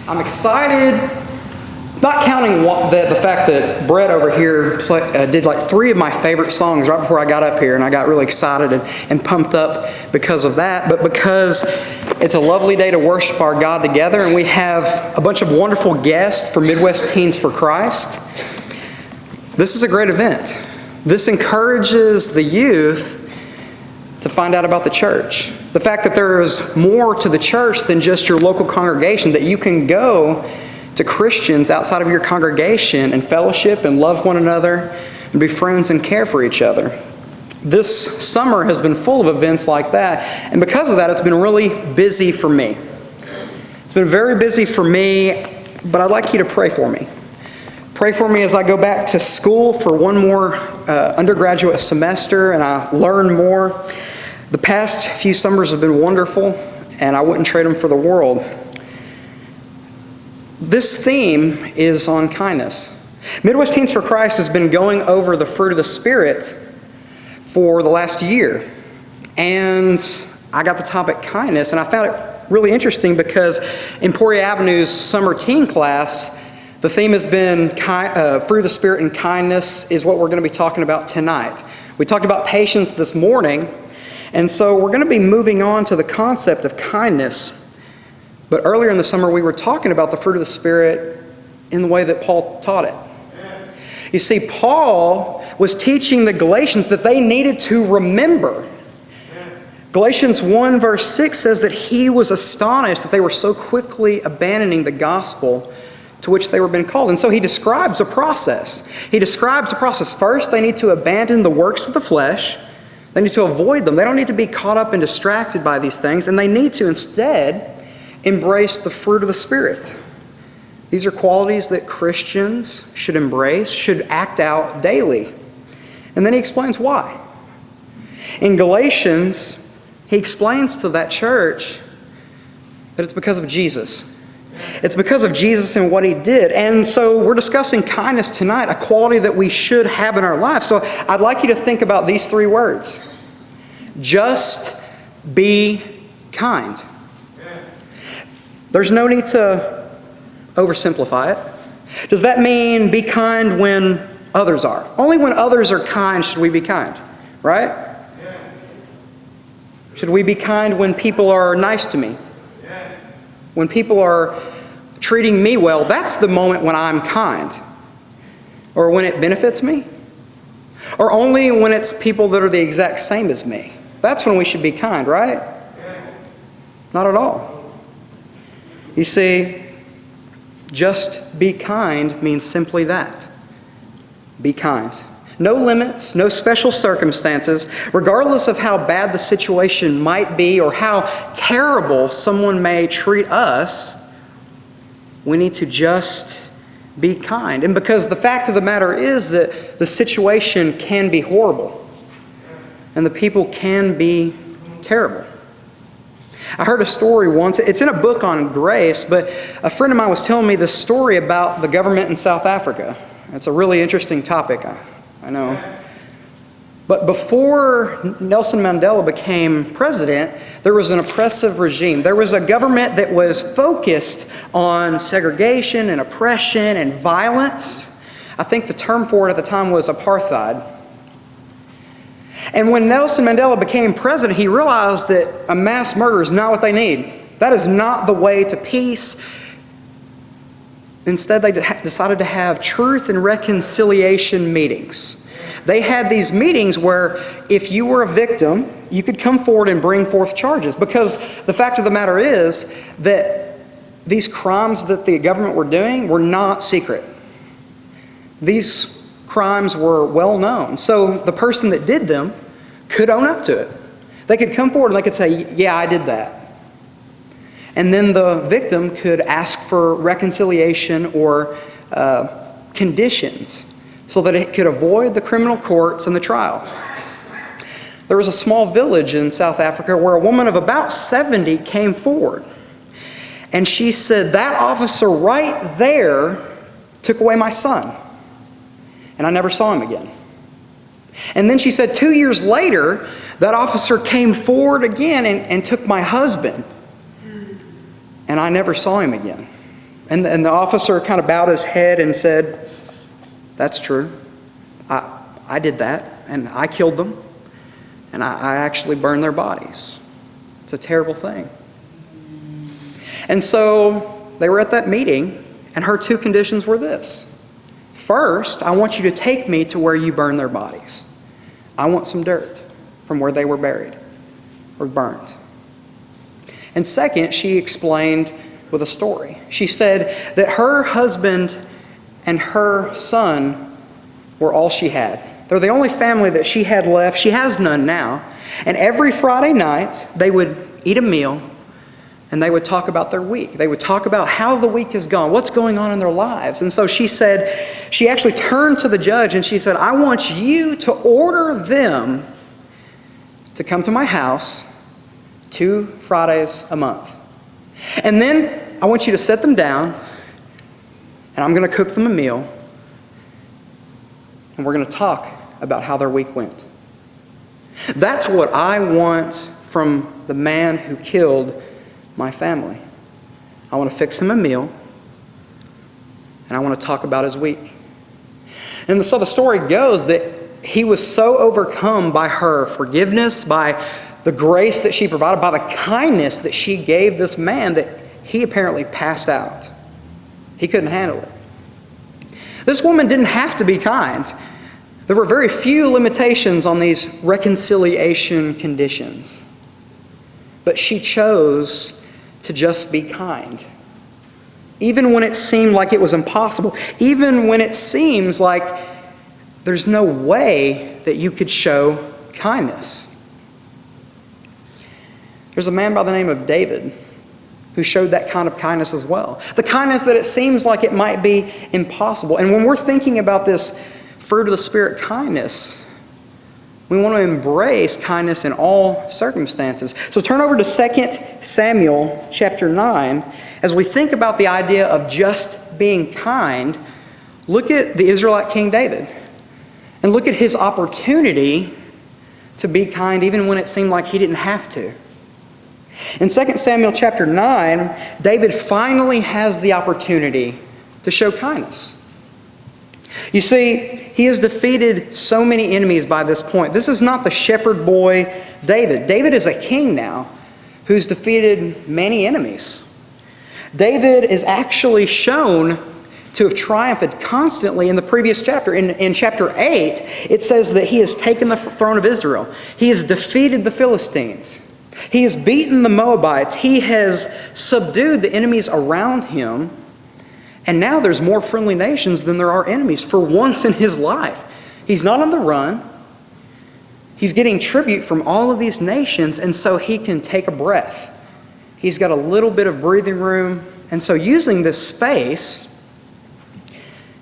I'm excited, not counting the fact that Brett over here did like 3 of my favorite songs right before I got up here, and I got really excited and pumped up because of that, but because it's a lovely day to worship our God together, and we have a bunch of wonderful guests for Midwest Teens for Christ. This is a great event. This encourages the youth to find out about the church. The fact that there is more to the church than just your local congregation, that you can go to Christians outside of your congregation and fellowship and love one another and be friends and care for each other. This summer has been full of events like that, and because of that, it's been really busy for me. It's been very busy for me, but I'd like you to pray for me. Pray for me as I go back to school for one more undergraduate semester and I learn more. The past few summers have been wonderful, and I wouldn't trade them for the world. This theme is on kindness. Midwest Teens for Christ has been going over the fruit of the Spirit for the last year. And I got the topic kindness, and I found it really interesting because Emporia Avenue's summer teen class, the theme has been fruit of the Spirit and kindness is what we're going to be talking about tonight. We talked about patience this morning, and so we're going to be moving on to the concept of kindness. But earlier in the summer, we were talking about the fruit of the Spirit in the way that Paul taught it. You see, Paul was teaching the Galatians that they needed to remember. Galatians 1 verse 6 says that he was astonished that they were so quickly abandoning the gospel to which they were being called. And so he describes a process. He describes the process. First, they need to abandon the works of the flesh. They need to avoid them. They don't need to be caught up and distracted by these things. And they need to instead embrace the fruit of the Spirit. These are qualities that Christians should embrace, should act out daily. And then he explains why. In Galatians, he explains to that church that it's because of Jesus. It's because of Jesus and what he did. And so we're discussing kindness tonight, a quality that we should have in our lives. So I'd like you to think about these 3 words. Just be kind. There's no need to oversimplify it. Does that mean be kind when others are? Only when others are kind should we be kind, right? Should we be kind when people are nice to me? When people are treating me well, that's the moment when I'm kind. Or when it benefits me. Or only when it's people that are the exact same as me. That's when we should be kind, right? Not at all. You see, just be kind means simply that. Be kind. No limits, no special circumstances, regardless of how bad the situation might be or how terrible someone may treat us, we need to just be kind. And because the fact of the matter is that the situation can be horrible and the people can be terrible. I heard a story once, it's in a book on grace, but a friend of mine was telling me this story about the government in South Africa. It's a really interesting topic, I know. But before Nelson Mandela became president, there was an oppressive regime. There was a government that was focused on segregation and oppression and violence. I think the term for it at the time was apartheid. And when Nelson Mandela became president, he realized that a mass murder is not what they need. That is not the way to peace. Instead, they decided to have truth and reconciliation meetings. They had these meetings where if you were a victim, you could come forward and bring forth charges. Because the fact of the matter is that these crimes that the government were doing were not secret. These crimes were well known. So the person that did them could own up to it. They could come forward and they could say, yeah, I did that. And then the victim could ask for reconciliation or conditions so that it could avoid the criminal courts and the trial. There was a small village in South Africa where a woman of about 70 came forward. And she said, that officer right there took away my son. And I never saw him again. And then she said 2 years later, that officer came forward again and took my husband. And I never saw him again. And the officer kind of bowed his head and said, "That's true. I did that, and I killed them, and I actually burned their bodies. It's a terrible thing." And so they were at that meeting, and her two conditions were this. First, I want you to take me to where you burned their bodies. I want some dirt from where they were buried or burned. And second, she explained with a story. She said that her husband and her son were all she had. They're the only family that she had left. She has none now. And every Friday night, they would eat a meal, and they would talk about their week. They would talk about how the week has gone, what's going on in their lives. And so she said, she actually turned to the judge and she said, "I want you to order them to come to my house 2 Fridays a month. And then I want you to set them down, and I'm going to cook them a meal, and we're going to talk about how their week went. That's what I want from the man who killed my family. I want to fix him a meal, and I want to talk about his week." And so the story goes that he was so overcome by her forgiveness, by the grace that she provided, by the kindness that she gave this man, that he apparently passed out. He couldn't handle it. This woman didn't have to be kind. There were very few limitations on these reconciliation conditions. But she chose to just be kind. Even when it seemed like it was impossible. Even when it seems like there's no way that you could show kindness. There's a man by the name of David who showed that kind of kindness as well. The kindness that it seems like it might be impossible. And when we're thinking about this fruit of the Spirit, kindness, we want to embrace kindness in all circumstances. So turn over to 2 Samuel chapter 9. As we think about the idea of just being kind, look at the Israelite King David. And look at his opportunity to be kind even when it seemed like he didn't have to. In 2 Samuel chapter 9, David finally has the opportunity to show kindness. You see, he has defeated so many enemies by this point. This is not the shepherd boy David. David is a king now who's defeated many enemies. David is actually shown to have triumphed constantly in the previous chapter. In chapter 8, it says that he has taken the throne of Israel. He has defeated the Philistines. He has beaten the Moabites. He has subdued the enemies around him. And now there's more friendly nations than there are enemies for once in his life. He's not on the run. He's getting tribute from all of these nations, and so he can take a breath. He's got a little bit of breathing room. And so using this space,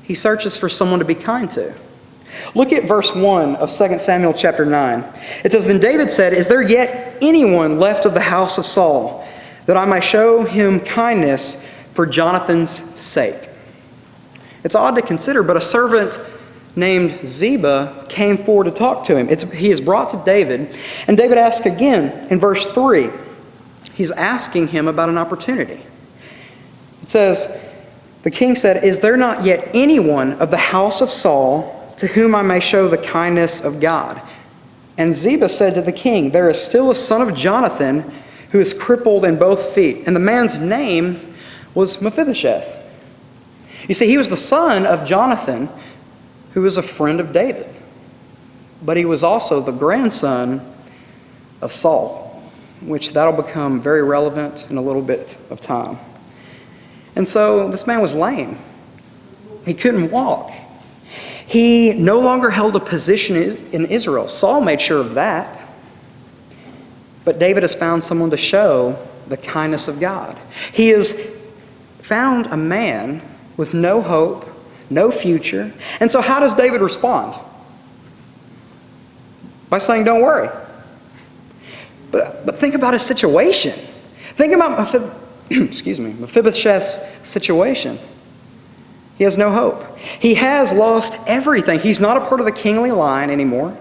he searches for someone to be kind to. Look at verse 1 of 2 Samuel chapter 9. It says, "Then David said, 'Is there yet anyone left of the house of Saul, that I may show him kindness for Jonathan's sake?'" It's odd to consider, but a servant named Ziba came forward to talk to him. He is brought to David, and David asks again in verse 3. He's asking him about an opportunity. It says, the king said, "Is there not yet anyone of the house of Saul to whom I may show the kindness of God?" And Ziba said to the king, "There is still a son of Jonathan who is crippled in both feet." And the man's name was Mephibosheth. You see, he was the son of Jonathan, who was a friend of David. But he was also the grandson of Saul, which that'll become very relevant in a little bit of time. And so this man was lame. He couldn't walk. He no longer held a position in Israel. Saul made sure of that. But David has found someone to show the kindness of God. He has found a man with no hope, no future. And so how does David respond? By saying, "Don't worry." But think about his situation. Think about Mephibosheth's situation. He has no hope. He has lost everything. He's not a part of the kingly line anymore.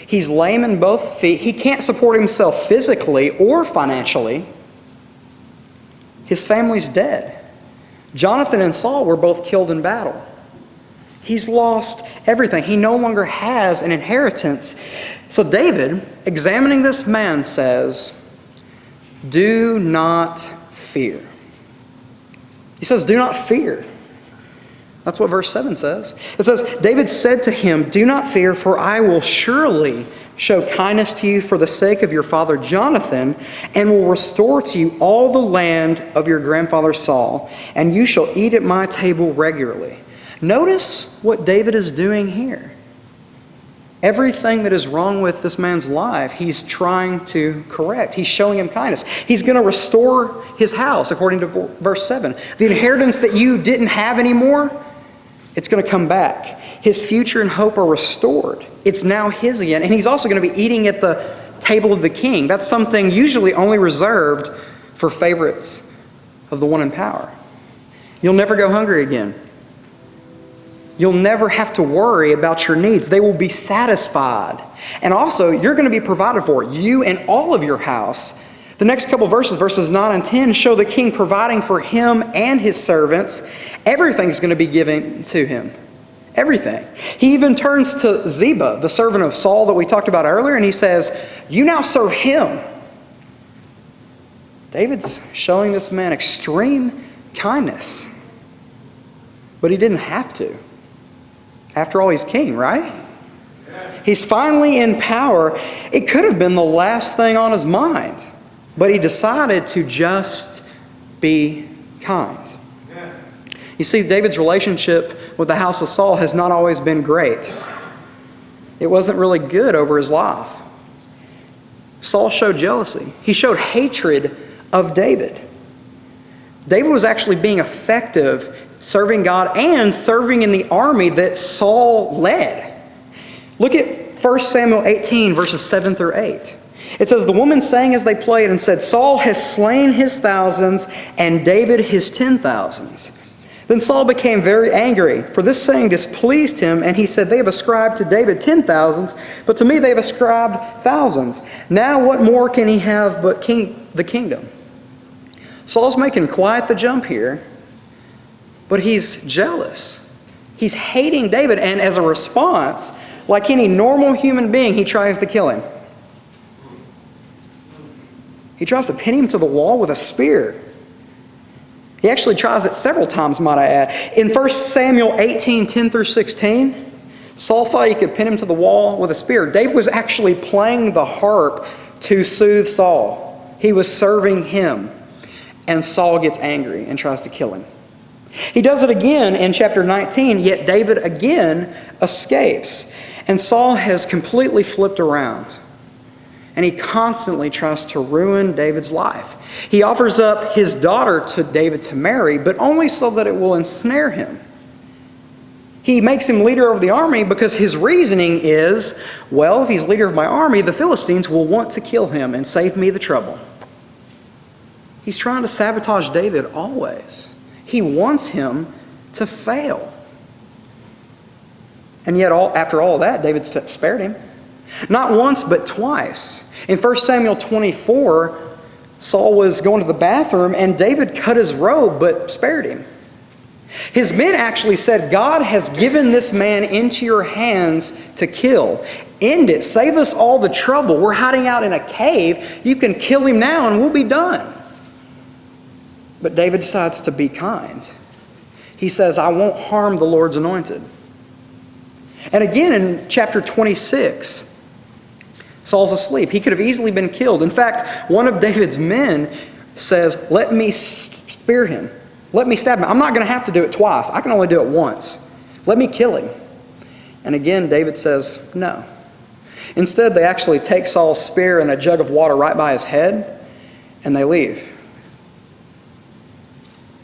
He's lame in both feet. He can't support himself physically or financially. His family's dead. Jonathan and Saul were both killed in battle. He's lost everything. He no longer has an inheritance. So David, examining this man, says, do not fear. He says, do not fear. That's what verse 7 says. It says, David said to him, do not fear, for I will surely show kindness to you for the sake of your father Jonathan, and will restore to you all the land of your grandfather Saul, and you shall eat at my table regularly. Notice what David is doing here. Everything that is wrong with this man's life, he's trying to correct. He's showing him kindness. He's going to restore his house, according to verse 7. The inheritance that you didn't have anymore, it's going to come back. His future and hope are restored. It's now his again. And he's also going to be eating at the table of the king. That's something usually only reserved for favorites of the one in power. You'll never go hungry again. You'll never have to worry about your needs. They will be satisfied. And also, you're going to be provided for, you and all of your house. The next couple verses, verses 9 and 10, show the king providing for him and his servants. Everything's going to be given to him. Everything. He even turns to Ziba, the servant of Saul that we talked about earlier, and he says, you now serve him. David's showing this man extreme kindness. But he didn't have to. After all, he's king, right? He's finally in power. It could have been the last thing on his mind. But he decided to just be kind. You see, David's relationship with the house of Saul has not always been great. It wasn't really good over his life. Saul showed jealousy. He showed hatred of David. David was actually being effective serving God and serving in the army that Saul led. Look at 1 Samuel 18, verses 7 through 8. It says, the woman sang as they played and said, Saul has slain his thousands and David his 10,000s. Then Saul became very angry, for this saying displeased him, and he said, they have ascribed to David 10,000s, but to me they have ascribed thousands. Now what more can he have but the kingdom? Saul's making quite the jump here, but he's jealous. He's hating David, and as a response, like any normal human being, he tries to kill him. He tries to pin him to the wall with a spear. He actually tries it several times, might I add. In 1 Samuel 18, 10 through 16, Saul thought he could pin him to the wall with a spear. David was actually playing the harp to soothe Saul. He was serving him. And Saul gets angry and tries to kill him. He does it again in chapter 19, yet David again escapes. And Saul has completely flipped around. And he constantly tries to ruin David's life. He offers up his daughter to David to marry, but only so that it will ensnare him. He makes him leader of the army because his reasoning is, well, if he's leader of my army, the Philistines will want to kill him and save me the trouble. He's trying to sabotage David always. He wants him to fail. And yet, after all that, David spared him. Not once, but twice. In 1 Samuel 24, Saul was going to the bathroom and David cut his robe but spared him. His men actually said, God has given this man into your hands to kill. End it. Save us all the trouble. We're hiding out in a cave. You can kill him now and we'll be done. But David decides to be kind. He says, I won't harm the Lord's anointed. And again in chapter 26, Saul's asleep. He could have easily been killed. In fact, one of David's men says, let me spear him. Let me stab him. I'm not going to have to do it twice. I can only do it once. Let me kill him. And again, David says, no. Instead, they actually take Saul's spear and a jug of water right by his head, and they leave.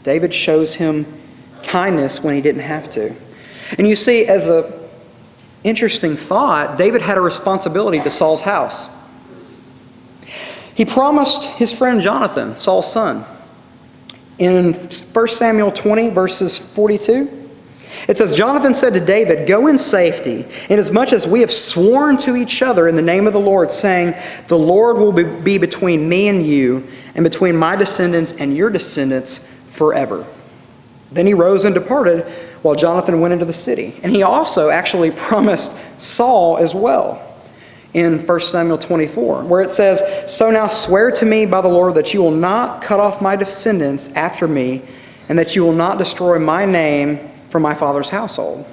David shows him kindness when he didn't have to. And you see, as a interesting thought, David had a responsibility to Saul's house. He promised his friend Jonathan, Saul's son, in 1 Samuel 20, verses 42, it says, Jonathan said to David, go in safety, inasmuch as we have sworn to each other in the name of the Lord, saying, the Lord will be between me and you, and between my descendants and your descendants forever. Then he rose and departed while Jonathan went into the city. And he also actually promised Saul as well in 1 Samuel 24, where it says, "So now swear to me by the Lord that you will not cut off my descendants after me, and that you will not destroy my name from my father's household."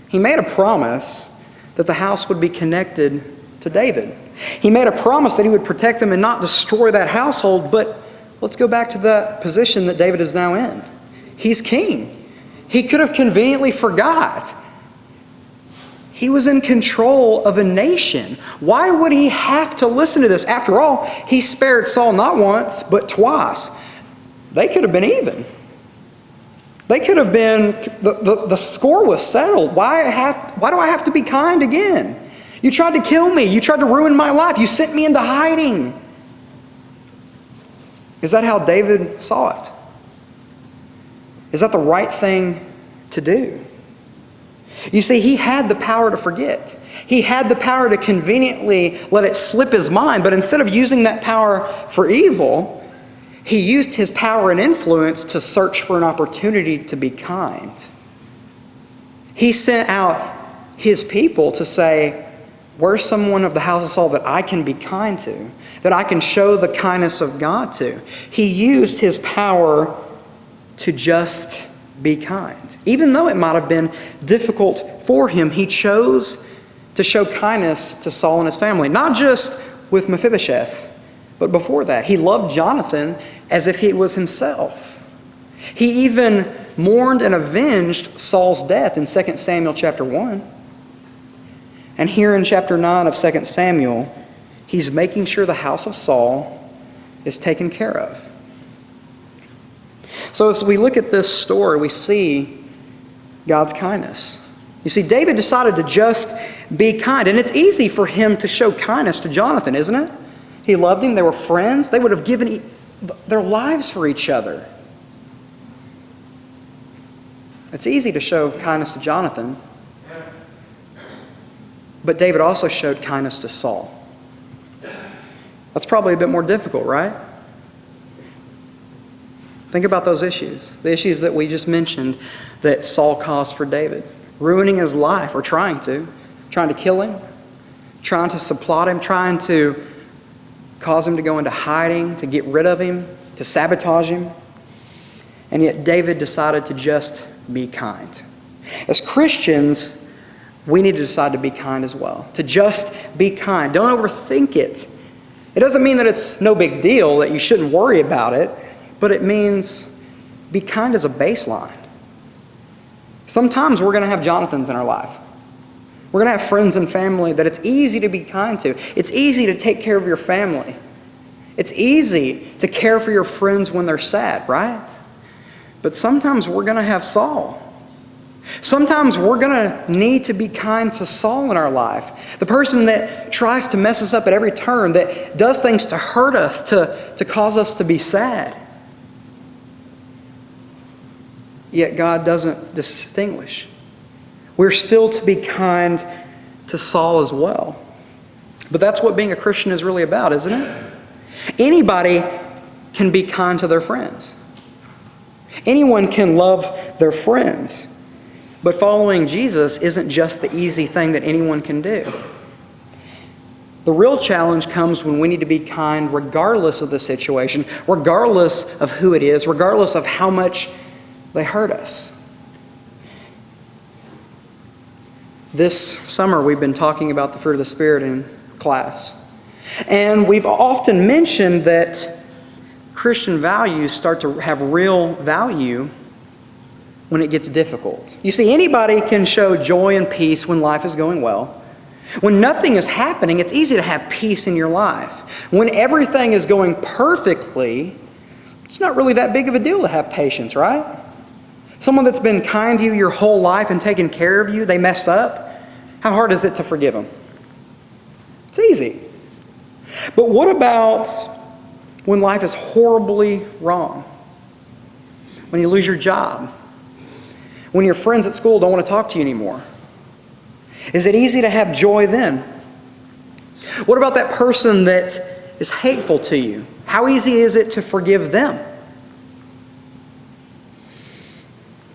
He made a promise that the house would be connected to David. He made a promise that he would protect them and not destroy that household. But let's go back to the position that David is now in. He's king. He could have conveniently forgot. He was in control of a nation. Why would he have to listen to this? After all, he spared Saul not once, but twice. They could have been even. They could have been, the score was settled. Why do I have to be kind again? You tried to kill me. You tried to ruin my life. You sent me into hiding. Is that how David saw it? Is that the right thing to do? You see, he had the power to forget. He had the power to conveniently let it slip his mind, but instead of using that power for evil, he used his power and influence to search for an opportunity to be kind. He sent out his people to say, "Where's someone of the house of Saul that I can be kind to, that I can show the kindness of God to?" He used his power to just be kind. Even though it might have been difficult for him, he chose to show kindness to Saul and his family. Not just with Mephibosheth, but before that. He loved Jonathan as if he was himself. He even mourned and avenged Saul's death in 2 Samuel chapter 1. And here in chapter 9 of 2 Samuel, he's making sure the house of Saul is taken care of. So as we look at this story, we see God's kindness. You see, David decided to just be kind. And it's easy for him to show kindness to Jonathan, isn't it? He loved him. They were friends. They would have given their lives for each other. It's easy to show kindness to Jonathan. But David also showed kindness to Saul. That's probably a bit more difficult, right? Think about those issues. The issues that we just mentioned that Saul caused for David. Ruining his life, or trying to kill him, trying to supplant him, trying to cause him to go into hiding, to get rid of him, to sabotage him. And yet David decided to just be kind. As Christians, we need to decide to be kind as well. To just be kind. Don't overthink it. It doesn't mean that it's no big deal, that you shouldn't worry about it. But it means be kind as a baseline. Sometimes we're going to have Jonathans in our life. We're going to have friends and family that it's easy to be kind to. It's easy to take care of your family. It's easy to care for your friends when they're sad, right? But sometimes we're going to have Saul. Sometimes we're going to need to be kind to Saul in our life. The person that tries to mess us up at every turn, that does things to hurt us, to cause us to be sad. Yet God doesn't distinguish. We're still to be kind to Saul as well. But that's what being a Christian is really about, isn't it? Anybody can be kind to their friends. Anyone can love their friends. But following Jesus isn't just the easy thing that anyone can do. The real challenge comes when we need to be kind regardless of the situation, regardless of who it is, regardless of how much they hurt us. This summer we've been talking about the fruit of the Spirit in class. And we've often mentioned that Christian values start to have real value when it gets difficult. You see, anybody can show joy and peace when life is going well. When nothing is happening, it's easy to have peace in your life. When everything is going perfectly, it's not really that big of a deal to have patience, right? Someone that's been kind to you your whole life and taken care of you, they mess up. How hard is it to forgive them? It's easy. But what about when life is horribly wrong? When you lose your job? When your friends at school don't want to talk to you anymore? Is it easy to have joy then? What about that person that is hateful to you? How easy is it to forgive them?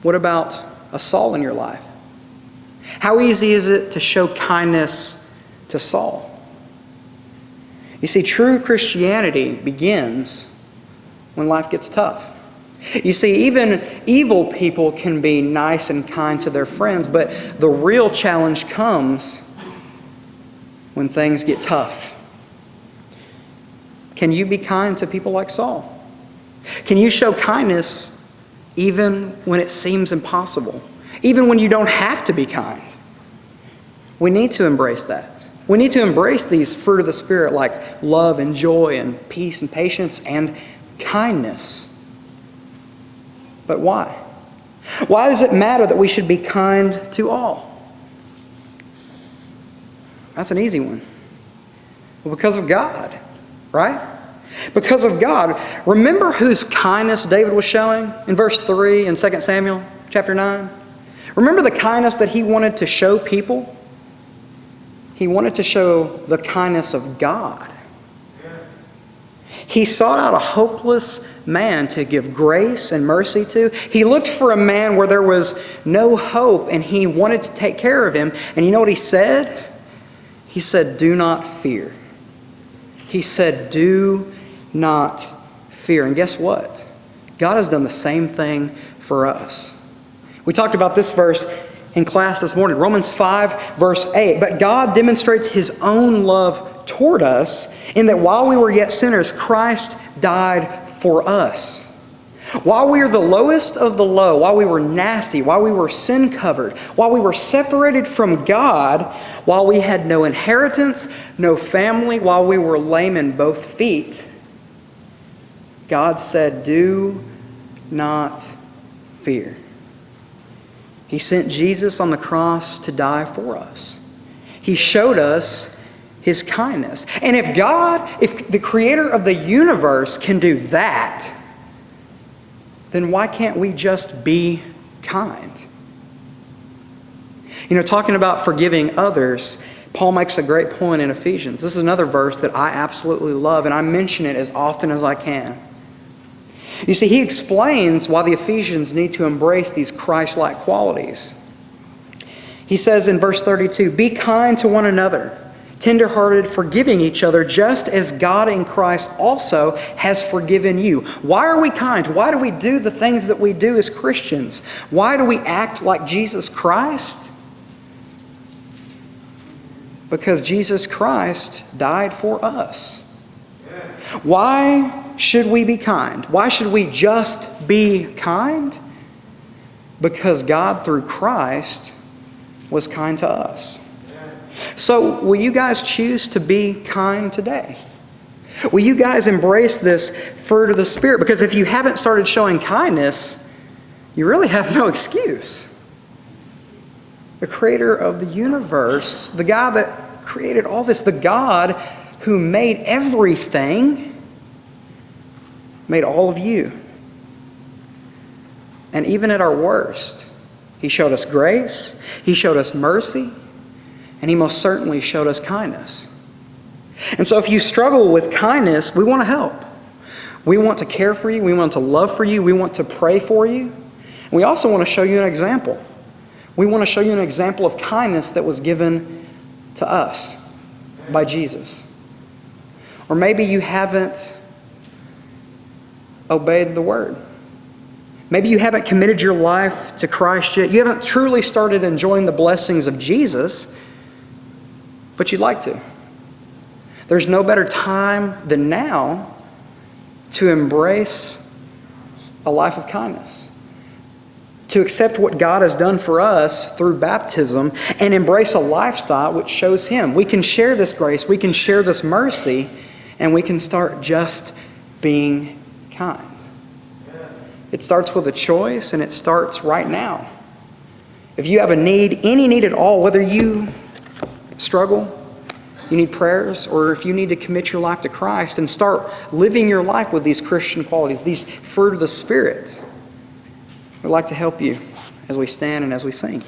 What about a Saul in your life? How easy is it to show kindness to Saul? You see, true Christianity begins when life gets tough. You see, even evil people can be nice and kind to their friends, but the real challenge comes when things get tough. Can you be kind to people like Saul? Can you show kindness even when it seems impossible? Even when you don't have to be kind? We need to embrace that. We need to embrace these fruit of the Spirit like love and joy and peace and patience and kindness. But why? Why does it matter that we should be kind to all? That's an easy one. Well, because of God, right? Because of God. Remember whose kindness David was showing in verse 3 in 2 Samuel chapter 9? Remember the kindness that he wanted to show people? He wanted to show the kindness of God. He sought out a hopeless man to give grace and mercy to. He looked for a man where there was no hope, and he wanted to take care of him. And you know what he said? He said, "Do not fear." He said, "Do not fear." And guess what? God has done the same thing for us. We talked about this verse in class this morning, Romans 5, verse 8. But God demonstrates His own love toward us in that while we were yet sinners, Christ died for us. While we were the lowest of the low, while we were nasty, while we were sin-covered, while we were separated from God, while we had no inheritance, no family, while we were lame in both feet, God said, "Do not fear." He sent Jesus on the cross to die for us. He showed us His kindness. And if God, if the creator of the universe can do that, then why can't we just be kind? You know, talking about forgiving others, Paul makes a great point in Ephesians. This is another verse that I absolutely love, and I mention it as often as I can. You see, he explains why the Ephesians need to embrace these Christ-like qualities. He says in verse 32, "Be kind to one another, tender-hearted, forgiving each other, just as God in Christ also has forgiven you." Why are we kind? Why do we do the things that we do as Christians? Why do we act like Jesus Christ? Because Jesus Christ died for us. Why should we be kind? Why should we just be kind? Because God, through Christ, was kind to us. So, will you guys choose to be kind today? Will you guys embrace this fruit of the Spirit? Because if you haven't started showing kindness, you really have no excuse. The creator of the universe, the God that created all this, the God who made everything, made all of you. And even at our worst, He showed us grace, He showed us mercy, and He most certainly showed us kindness. And so if you struggle with kindness, we want to help. We want to care for you, we want to love for you, we want to pray for you. And we also want to show you an example. We want to show you an example of kindness that was given to us by Jesus. Or maybe you haven't obeyed the word. Maybe you haven't committed your life to Christ yet. You haven't truly started enjoying the blessings of Jesus, but you'd like to. There's no better time than now to embrace a life of kindness, to accept what God has done for us through baptism and embrace a lifestyle which shows Him. We can share this grace, we can share this mercy, and we can start just being kind. It starts with a choice, and it starts right now. If you have a need, any need at all, whether you struggle, you need prayers, or if you need to commit your life to Christ and start living your life with these Christian qualities, these fruit of the Spirit, we'd like to help you as we stand and as we sing.